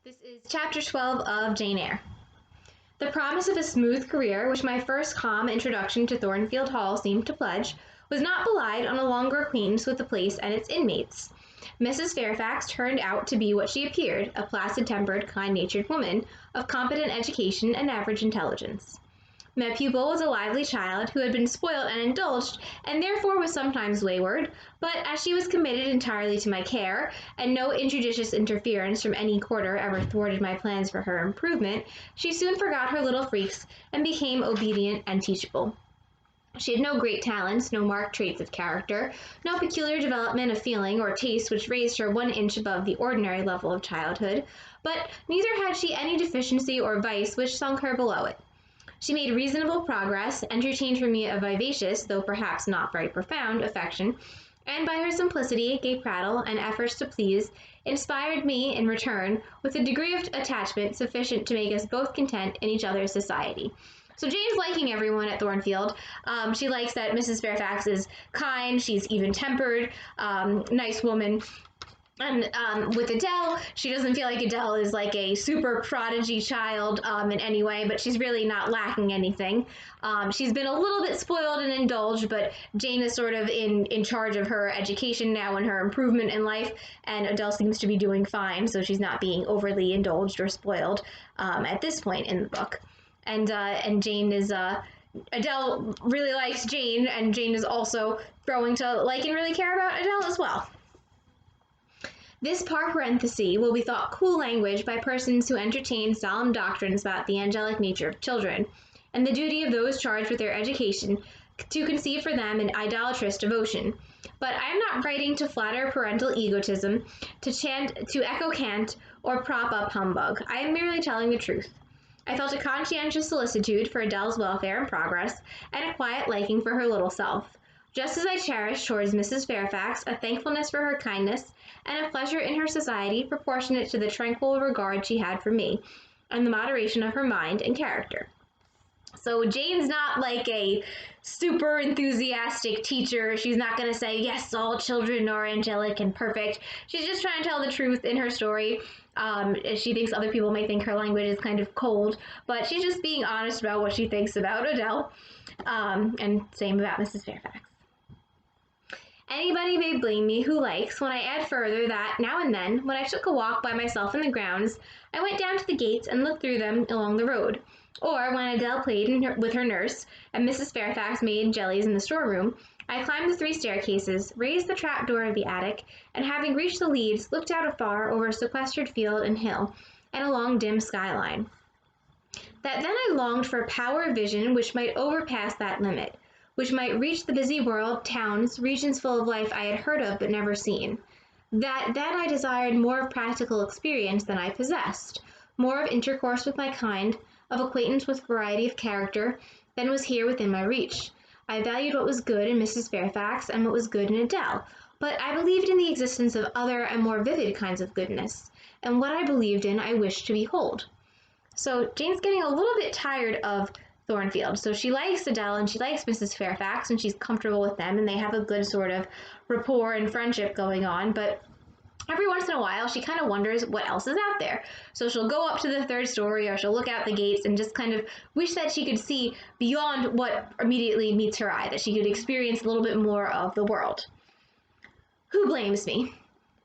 This is Chapter 12 of Jane Eyre. The promise of a smooth career, which my first calm introduction to Thornfield Hall seemed to pledge, was not belied on a longer acquaintance with the place and its inmates. Mrs. Fairfax turned out to be what she appeared, a placid-tempered, kind-natured woman, of competent education and average intelligence. My pupil was a lively child who had been spoilt and indulged, and therefore was sometimes wayward, but as she was committed entirely to my care, and no injudicious interference from any quarter ever thwarted my plans for her improvement, she soon forgot her little freaks and became obedient and teachable. She had no great talents, no marked traits of character, no peculiar development of feeling or taste which raised her 1 inch above the ordinary level of childhood, but neither had she any deficiency or vice which sunk her below it. She made reasonable progress, entertained for me a vivacious, though perhaps not very profound, affection, and by her simplicity, gay prattle, and efforts to please, inspired me, in return, with a degree of attachment sufficient to make us both content in each other's society. So Jane's liking everyone at Thornfield. She likes that Mrs. Fairfax is kind, she's even-tempered, nice woman. And with Adele, she doesn't feel like Adele is like a super prodigy child in any way, but she's really not lacking anything. She's been a little bit spoiled and indulged, but Jane is sort of in charge of her education now and her improvement in life, and Adele seems to be doing fine, so she's not being overly indulged or spoiled at this point in the book. And Jane is... Adele really likes Jane, and Jane is also growing to like and really care about Adele as well. This parenthesis will be thought cool language by persons who entertain solemn doctrines about the angelic nature of children, and the duty of those charged with their education to conceive for them an idolatrous devotion. But I am not writing to flatter parental egotism, to echo cant, or prop up humbug. I am merely telling the truth. I felt a conscientious solicitude for Adele's welfare and progress, and a quiet liking for her little self, just as I cherished towards Mrs. Fairfax a thankfulness for her kindness, and a pleasure in her society proportionate to the tranquil regard she had for me, and the moderation of her mind and character. So Jane's not like a super enthusiastic teacher. She's not going to say, yes, all children are angelic and perfect. She's just trying to tell the truth in her story. She thinks other people may think her language is kind of cold, but she's just being honest about what she thinks about Adele, and same about Mrs. Fairfax. Anybody may blame me who likes when I add further that, now and then, when I took a walk by myself in the grounds, I went down to the gates and looked through them along the road, or when Adele played with her nurse, and Mrs. Fairfax made jellies in the storeroom, I climbed the 3 staircases, raised the trap-door of the attic, and having reached the leads, looked out afar over a sequestered field and hill, and a long dim skyline. That then I longed for a power of vision which might overpass that limit, which might reach the busy world, towns, regions full of life I had heard of but never seen. That then I desired more of practical experience than I possessed, more of intercourse with my kind, of acquaintance with variety of character than was here within my reach. I valued what was good in Mrs. Fairfax and what was good in Adele, but I believed in the existence of other and more vivid kinds of goodness, and what I believed in I wished to behold. So Jane's getting a little bit tired of Thornfield. So she likes Adele and she likes Mrs. Fairfax and she's comfortable with them and they have a good sort of rapport and friendship going on, but every once in a while she kind of wonders what else is out there. So she'll go up to the 3rd story or she'll look out the gates and just kind of wish that she could see beyond what immediately meets her eye, that she could experience a little bit more of the world. Who blames me?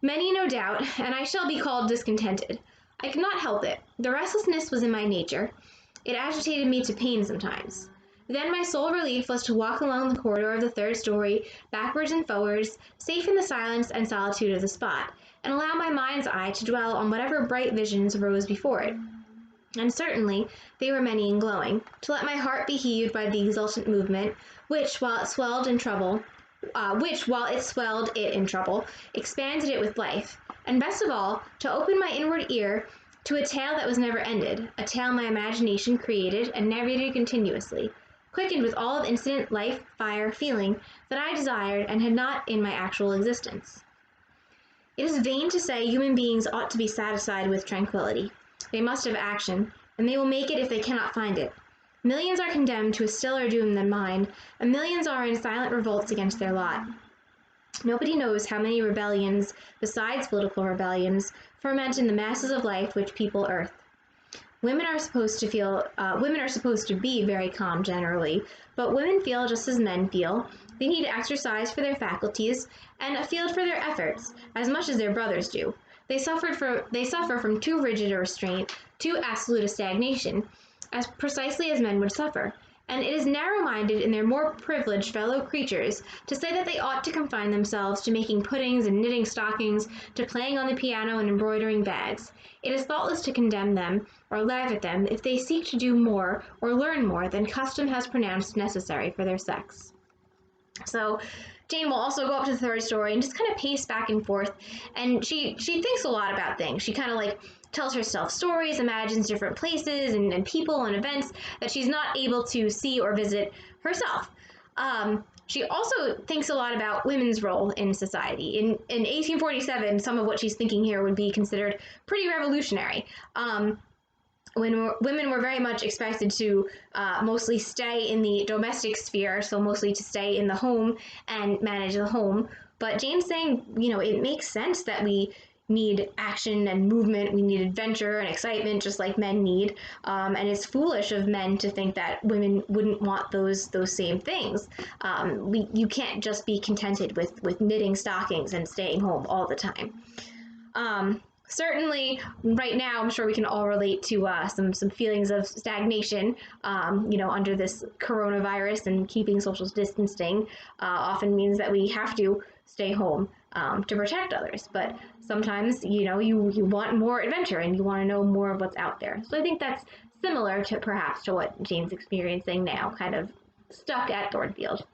Many, no doubt, and I shall be called discontented. I could not help it. The restlessness was in my nature. It agitated me to pain sometimes. Then my sole relief was to walk along the corridor of the 3rd story, backwards and forwards, safe in the silence and solitude of the spot, and allow my mind's eye to dwell on whatever bright visions rose before it. And certainly they were many and glowing, to let my heart be heaved by the exultant movement, which, while it swelled it in trouble, expanded it with life, and best of all, to open my inward ear to a tale that was never ended, a tale my imagination created and narrated continuously, quickened with all of incident, life, fire, feeling that I desired and had not in my actual existence. It is vain to say human beings ought to be satisfied with tranquility. They must have action, and they will make it if they cannot find it. Millions are condemned to a stiller doom than mine, and millions are in silent revolts against their lot. Nobody knows how many rebellions, besides political rebellions, ferment in the masses of life which people earth. Women are supposed to be very calm generally, but women feel just as men feel. They need exercise for their faculties and a field for their efforts, as much as their brothers do. They suffer from too rigid a restraint, too absolute a stagnation, as precisely as men would suffer. And it is narrow-minded in their more privileged fellow creatures to say that they ought to confine themselves to making puddings and knitting stockings, to playing on the piano and embroidering bags. It is thoughtless to condemn them or laugh at them if they seek to do more or learn more than custom has pronounced necessary for their sex. So Jane will also go up to the third story and just kind of pace back and forth, and she thinks a lot about things. She kind of like tells herself stories, imagines different places and people and events that she's not able to see or visit herself. She also thinks a lot about women's role in society. In 1847, some of what she's thinking here would be considered pretty revolutionary. When women were very much expected to mostly stay in the domestic sphere, so mostly to stay in the home and manage the home. But Jane's saying, it makes sense that we need action and movement, we need adventure and excitement just like men need, and it's foolish of men to think that women wouldn't want those same things. You can't just be contented with knitting stockings and staying home all the time. Certainly, right now, I'm sure we can all relate to some feelings of stagnation, under this coronavirus, and keeping social distancing often means that we have to stay home to protect others. But sometimes, you want more adventure and you want to know more of what's out there. So I think that's similar to perhaps to what Jane's experiencing now, kind of stuck at Thornfield.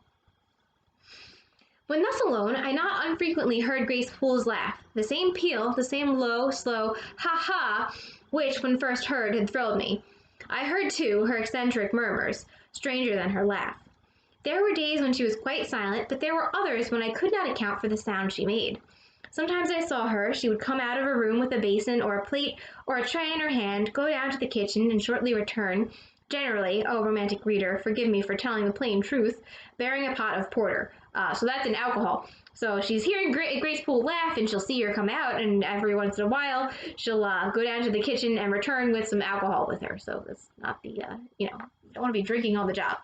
When thus alone, I not unfrequently heard Grace Poole's laugh, the same peal, the same low, slow ha-ha, which, when first heard, had thrilled me. I heard, too, her eccentric murmurs, stranger than her laugh. There were days when she was quite silent, but there were others when I could not account for the sound she made. Sometimes I saw her, she would come out of her room with a basin or a plate or a tray in her hand, go down to the kitchen, and shortly return, generally, oh, romantic reader, forgive me for telling the plain truth, bearing a pot of porter. So that's an alcohol. So she's hearing Grace Poole laugh, and she'll see her come out, and every once in a while, she'll go down to the kitchen and return with some alcohol with her. So that's not the, you don't want to be drinking on the job.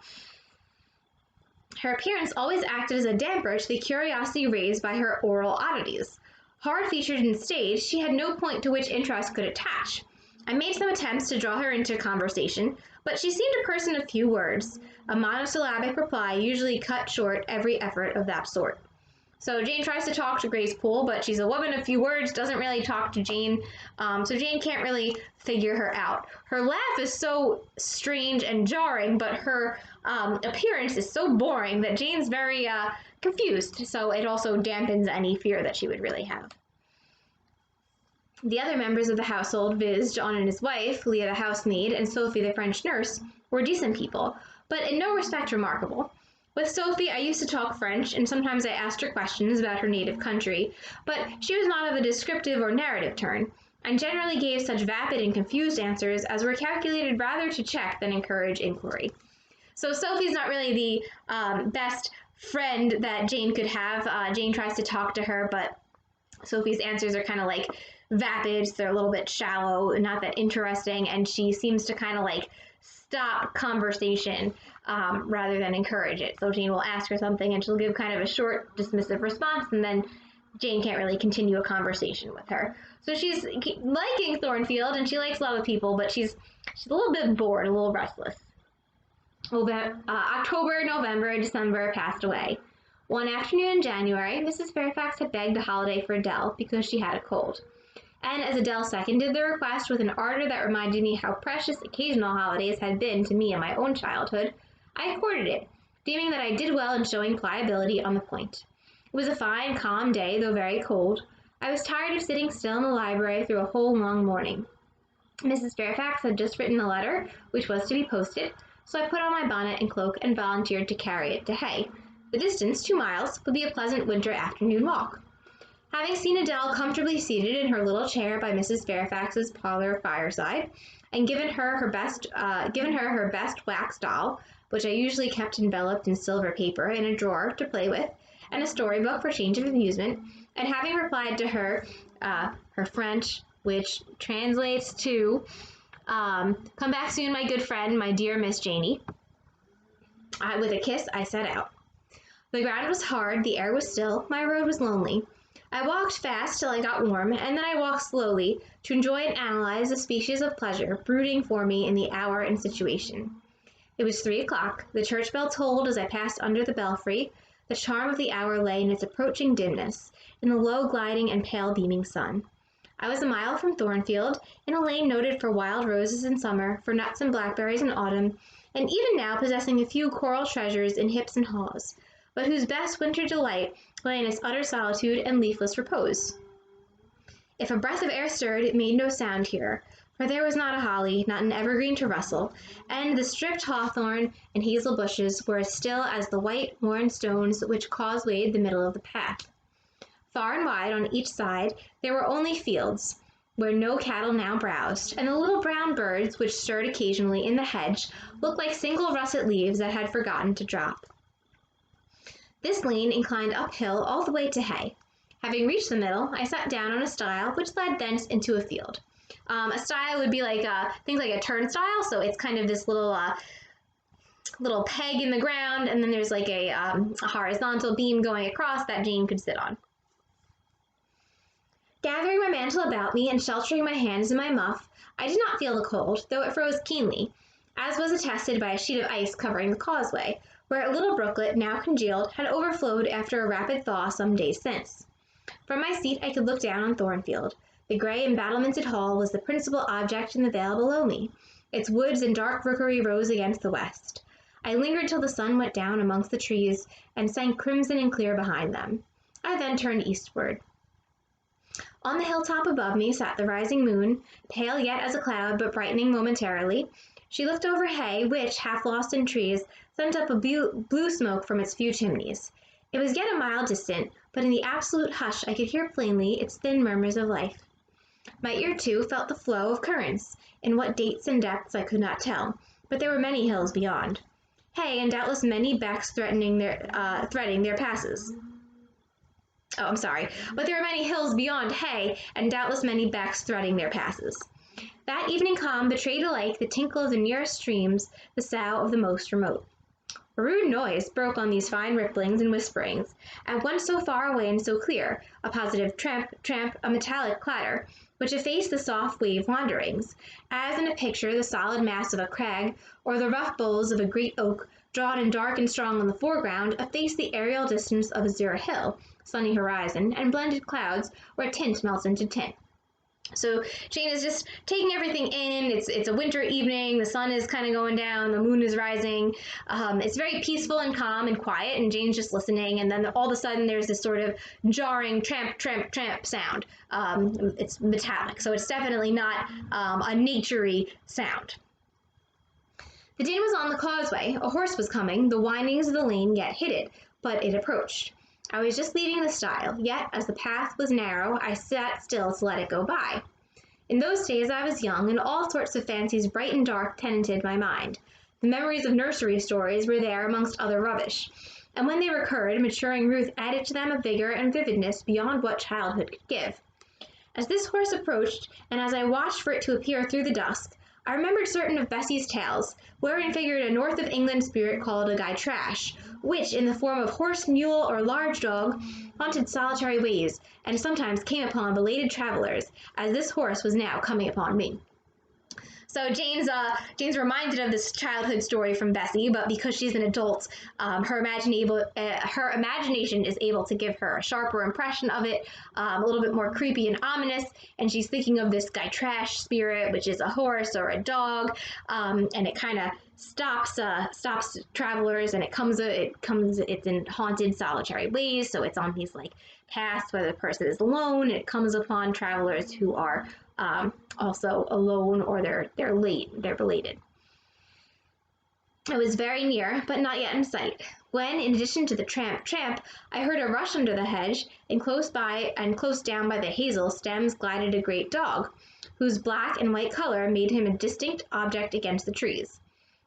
Her appearance always acted as a damper to the curiosity raised by her oral oddities. Hard-featured and staid, she had no point to which interest could attach. I made some attempts to draw her into conversation, but she seemed a person of few words. A monosyllabic reply usually cut short every effort of that sort. So Jane tries to talk to Grace Poole, but she's a woman of few words, doesn't really talk to Jane, so Jane can't really figure her out. Her laugh is so strange and jarring, but her appearance is so boring that Jane's very confused, so it also dampens any fear that she would really have. The other members of the household, viz. John and his wife, Leah the housemaid, and Sophie the French nurse, were decent people, but in no respect remarkable. With Sophie, I used to talk French, and sometimes I asked her questions about her native country, but she was not of a descriptive or narrative turn, and generally gave such vapid and confused answers as were calculated rather to check than encourage inquiry. So Sophie's not really the best friend that Jane could have. Jane tries to talk to her, but Sophie's answers are kind of like vapid, so they're a little bit shallow, not that interesting, and she seems to kind of like stop conversation rather than encourage it. So Jane will ask her something and she'll give kind of a short, dismissive response, and then Jane can't really continue a conversation with her. So she's liking Thornfield, and she likes a lot of people, but she's a little bit bored, a little restless. October, November, December passed away. One afternoon in January, Mrs. Fairfax had begged a holiday for Adele because she had a cold. And as Adele seconded the request with an ardor that reminded me how precious occasional holidays had been to me in my own childhood, I accorded it, deeming that I did well in showing pliability on the point. It was a fine, calm day, though very cold. I was tired of sitting still in the library through a whole long morning. Mrs. Fairfax had just written a letter, which was to be posted, so I put on my bonnet and cloak and volunteered to carry it to Hay. The distance, 2 miles, would be a pleasant winter afternoon walk. Having seen Adele comfortably seated in her little chair by Mrs. Fairfax's parlor fireside, and given her her best wax doll, which I usually kept enveloped in silver paper in a drawer to play with, and a storybook for change of amusement, and having replied to her, her French, which translates to, come back soon, my good friend, my dear Miss Janie, with a kiss, I set out. The ground was hard, the air was still, my road was lonely. I walked fast till I got warm, and then I walked slowly to enjoy and analyze the species of pleasure brooding for me in the hour and situation. It was 3 o'clock. The church bell tolled as I passed under the belfry. The charm of the hour lay in its approaching dimness, in the low gliding and pale beaming sun. I was a mile from Thornfield, in a lane noted for wild roses in summer, for nuts and blackberries in autumn, and even now possessing a few coral treasures in hips and haws, but whose best winter delight lay in its utter solitude and leafless repose. If a breath of air stirred, it made no sound here, for there was not a holly, not an evergreen to rustle, and the stripped hawthorn and hazel bushes were as still as the white, worn stones which causewayed the middle of the path. Far and wide on each side there were only fields, where no cattle now browsed, and the little brown birds which stirred occasionally in the hedge looked like single russet leaves that had forgotten to drop. This lane inclined uphill all the way to hay. Having reached the middle, I sat down on a stile which led thence into a field. A stile would be like things like a turnstile, so it's kind of this little peg in the ground, and then there's like a horizontal beam going across that Jane could sit on. Gathering my mantle about me and sheltering my hands in my muff, I did not feel the cold, though it froze keenly, as was attested by a sheet of ice covering the causeway, where a little brooklet, now congealed, had overflowed after a rapid thaw some days since. From my seat I could look down on Thornfield. The grey and battlemented hall was the principal object in the vale below me. Its woods and dark rookery rose against the west. I lingered till the sun went down amongst the trees and sank crimson and clear behind them. I then turned eastward. On the hilltop above me sat the rising moon, pale yet as a cloud, but brightening momentarily. She looked over hay, which, half lost in trees, sent up a blue smoke from its few chimneys. It was yet a mile distant, but in the absolute hush I could hear plainly its thin murmurs of life. My ear, too, felt the flow of currents, in what dates and depths I could not tell, but there were many hills beyond. Hay, and doubtless many becks threading their passes. But there were many hills beyond hay, and doubtless many becks threading their passes. That evening calm betrayed alike the tinkle of the nearest streams, the sough of the most remote. A rude noise broke on these fine ripplings and whisperings, at once so far away and so clear, a positive tramp, tramp, a metallic clatter, which effaced the soft wave wanderings, as in a picture the solid mass of a crag, or the rough boles of a great oak, drawn and dark and strong on the foreground, efface the aerial distance of azure hill, sunny horizon, and blended clouds, where tint melts into tint. So Jane is just taking everything in. It's a winter evening. The sun is kind of going down. The moon is rising. It's very peaceful and calm and quiet, and Jane's just listening. And then all of a sudden, there's this sort of jarring tramp, tramp, tramp sound. It's metallic, so it's definitely not a nature-y sound. The din was on the causeway. A horse was coming. The windings of the lane yet hid it, but it approached. I was just leaving the stile, yet, as the path was narrow, I sat still to let it go by. In those days I was young, and all sorts of fancies bright and dark tenanted my mind. The memories of nursery stories were there amongst other rubbish, and when they recurred, maturing Ruth added to them a vigor and vividness beyond what childhood could give. As this horse approached, and as I watched for it to appear through the dusk, I remembered certain of Bessie's tales, wherein figured a north of England spirit called a Gytrash, which, in the form of horse, mule, or large dog, haunted solitary ways, and sometimes came upon belated travelers, as this horse was now coming upon me. So Jane's reminded of this childhood story from Bessie, but because she's an adult, her imagination is able to give her a sharper impression of it, a little bit more creepy and ominous, and she's thinking of this Gytrash spirit, which is a horse or a dog, and it kind of stops travelers, and it's in haunted solitary ways, so it's on these like paths where the person is alone, and it comes upon travelers who are also alone, or they're belated. I was very near, but not yet in sight, when, in addition to the tramp, tramp, I heard a rush under the hedge, and close down by the hazel stems glided a great dog, whose black and white color made him a distinct object against the trees.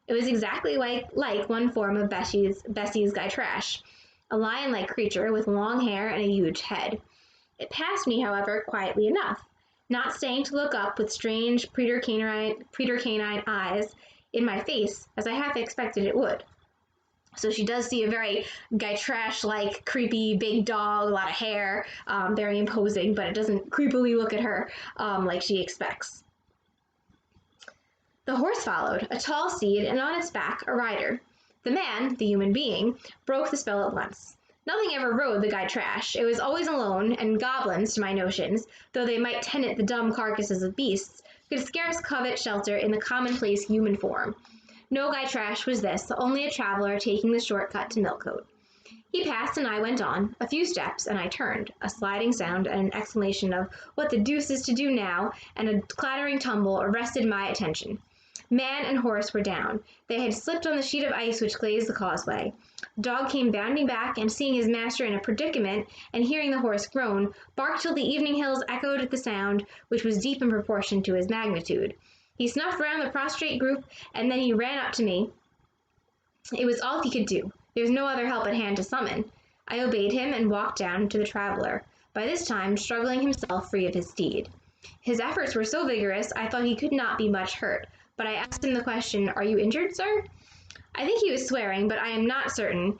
It was exactly like one form of Bessie's Gytrash. a lion-like creature with long hair and a huge head. It passed me, however, quietly enough, not staying to look up with strange pretercanine eyes in my face, as I half expected it would. So she does see a very Gytrash-like, creepy, big dog, a lot of hair, very imposing, but it doesn't creepily look at her like she expects. The horse followed, a tall steed, and on its back a rider. The man, the human being, broke the spell at once. Nothing ever rode the Gytrash. It was always alone, and goblins, to my notions, though they might tenant the dumb carcasses of beasts, could scarce covet shelter in the commonplace human form. No Gytrash was this, only a traveler taking the shortcut to Millcote. He passed and I went on, a few steps, and I turned. A sliding sound and an exclamation of "What the deuce is to do now?" and a clattering tumble arrested my attention. Man and horse were down. They had slipped on the sheet of ice which glazed the causeway. The dog came bounding back, and seeing his master in a predicament, and hearing the horse groan, barked till the evening hills echoed at the sound, which was deep in proportion to his magnitude. He snuffed round the prostrate group, and then he ran up to me. It was all he could do. There was no other help at hand to summon. I obeyed him and walked down to the traveler, by this time struggling himself free of his steed. His efforts were so vigorous I thought he could not be much hurt, but I asked him the question, "Are you injured, sir?" I think he was swearing, but I am not certain,